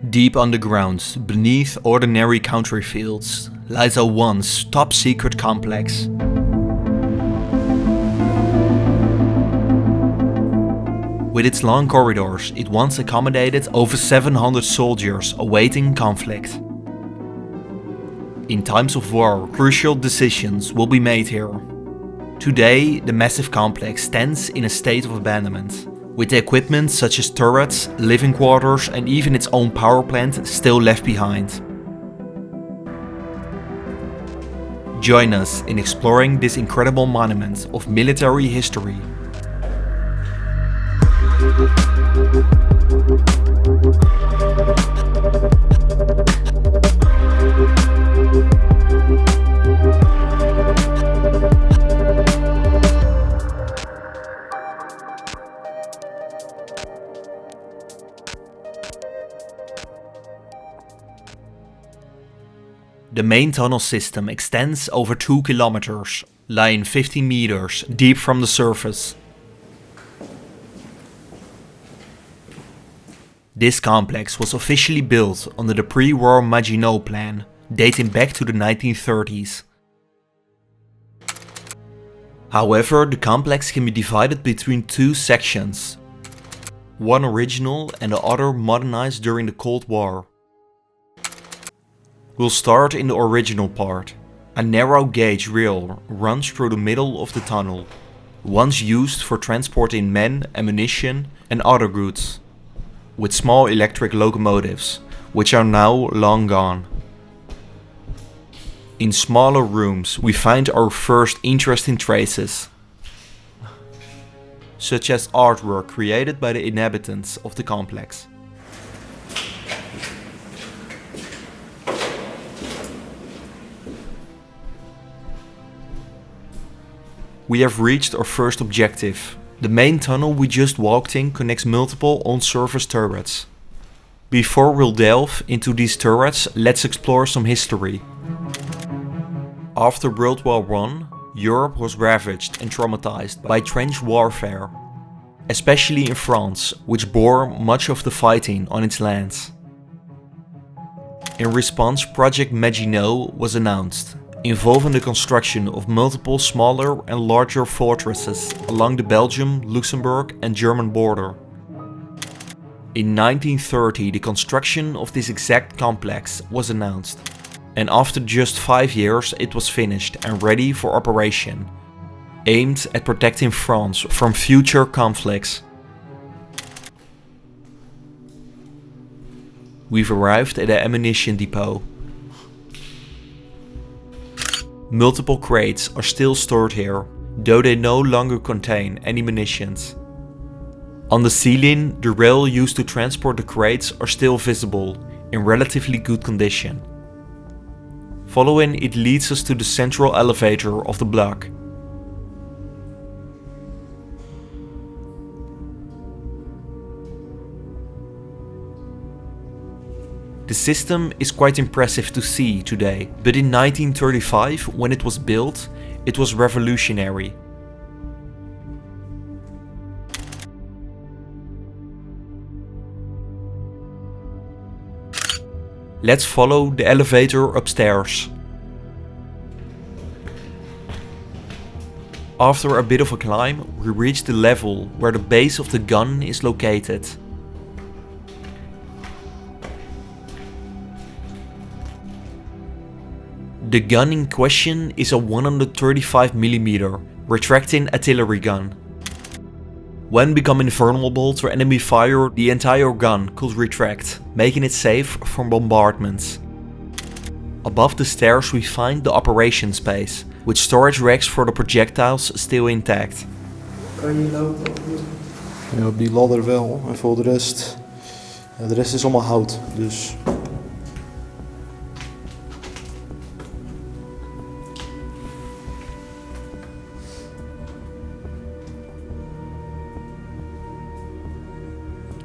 Deep underground, beneath ordinary country fields, lies a once top-secret complex. With its long corridors, it once accommodated over 700 soldiers awaiting conflict. In times of war, crucial decisions will be made here. Today, the massive complex stands in a state of abandonment, with the equipment such as turrets, living quarters and even its own power plant still left behind. Join us in exploring this incredible monument of military history. The main tunnel system extends over 2 kilometers, lying 15 meters deep from the surface. This complex was officially built under the pre-war Maginot plan, dating back to the 1930s. However, the complex can be divided between two sections, one original and the other modernized during the Cold War. We'll start in the original part. A narrow gauge rail runs through the middle of the tunnel, once used for transporting men, ammunition and other goods, with small electric locomotives, which are now long gone. In smaller rooms we find our first interesting traces, such as artwork created by the inhabitants of the complex. We have reached our first objective. The main tunnel we just walked in connects multiple on-surface turrets. Before we'll delve into these turrets, let's explore some history. After World War I, Europe was ravaged and traumatized by trench warfare, especially in France, which bore much of the fighting on its lands. In response, Project Maginot was announced, involving the construction of multiple smaller and larger fortresses along the Belgium, Luxembourg and German border. In 1930, the construction of this exact complex was announced, and after just 5 years it was finished and ready for operation, aimed at protecting France from future conflicts. We've arrived at the ammunition depot. Multiple crates are still stored here, though they no longer contain any munitions. On the ceiling, the rail used to transport the crates are still visible, in relatively good condition. Following it leads us to the central elevator of the block. The system is quite impressive to see today, but in 1935, when it was built, it was revolutionary. Let's follow the elevator upstairs. After a bit of a climb, we reach the level where the base of the gun is located. The gun in question is a 135mm retracting artillery gun. When becoming vulnerable to enemy fire, the entire gun could retract, making it safe from bombardments. Above the stairs we find the operation space, with storage racks for the projectiles still intact. Kan je lopen? Ja, op die ladder wel. En voor de rest is allemaal hout, dus...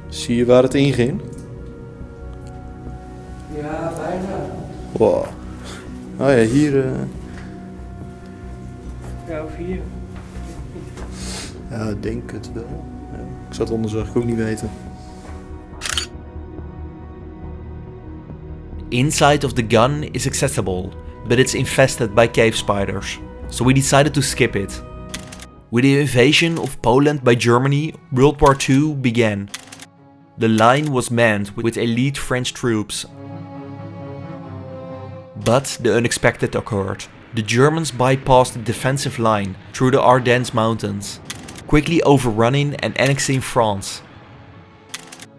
Zie je waar het inging? Ja, bijna. Wow. Oh ja, hier... Ja, of hier. Ja, ik denk het wel. Ja. Ik zou het anders eigenlijk ook niet weten. The inside of the gun is accessible, but it's infested by cave spiders, so we decided to skip it. With the invasion of Poland by Germany, World War II began. The line was manned with elite French troops. But the unexpected occurred. The Germans bypassed the defensive line through the Ardennes mountains, quickly overrunning and annexing France.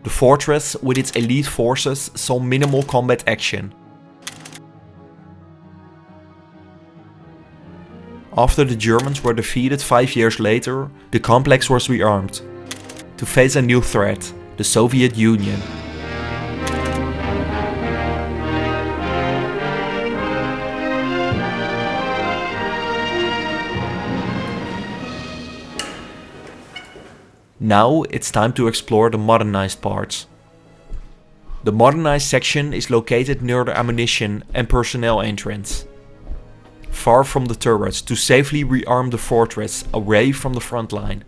The fortress with its elite forces saw minimal combat action. After the Germans were defeated 5 years later, the complex was rearmed to face a new threat, the Soviet Union. Now it's time to explore the modernized parts. The modernized section is located near the ammunition and personnel entrance, far from the turrets to safely rearm the fortress away from the front line.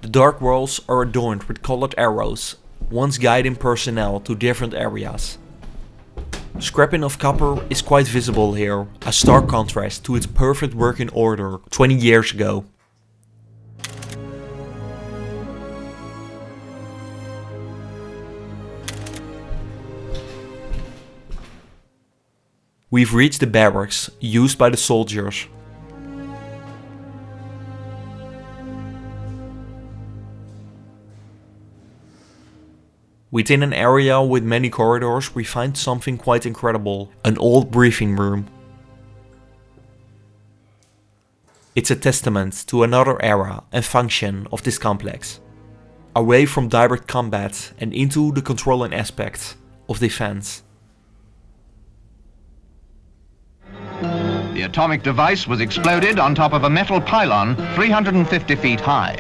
The dark walls are adorned with colored arrows, once guiding personnel to different areas. Scrapping of copper is quite visible here, a stark contrast to its perfect working order 20 years ago. We've reached the barracks used by the soldiers. Within an area with many corridors, we find something quite incredible, an old briefing room. It's a testament to another era and function of this complex, away from direct combat and into the controlling aspects of defense. The atomic device was exploded on top of a metal pylon 350 feet high.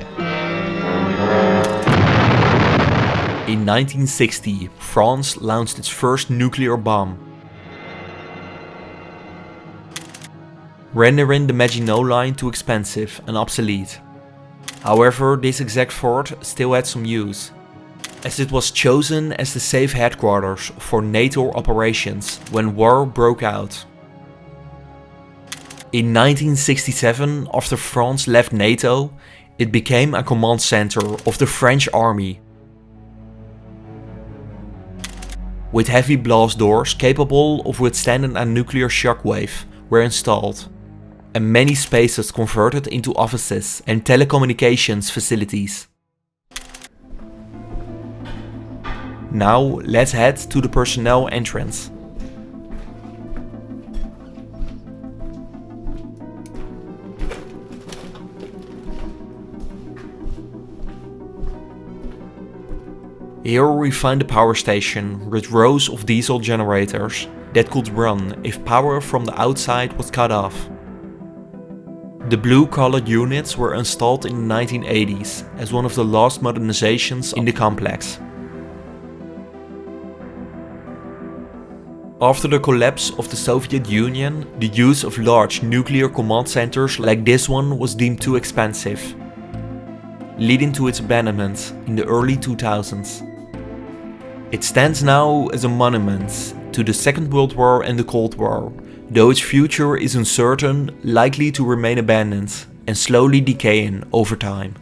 In 1960, France launched its first nuclear bomb, rendering the Maginot Line too expensive and obsolete. However, this exact fort still had some use, as it was chosen as the safe headquarters for NATO operations when war broke out. In 1967, after France left NATO, it became a command center of the French army, with heavy blast doors capable of withstanding a nuclear shockwave were installed, and many spaces converted into offices and telecommunications facilities. Now let's head to the personnel entrance. Here we find the power station with rows of diesel generators that could run if power from the outside was cut off. The blue-colored units were installed in the 1980s as one of the last modernizations in the complex. After the collapse of the Soviet Union, the use of large nuclear command centers like this one was deemed too expensive, leading to its abandonment in the early 2000s. It stands now as a monument to the Second World War and the Cold War, though its future is uncertain, likely to remain abandoned and slowly decaying over time.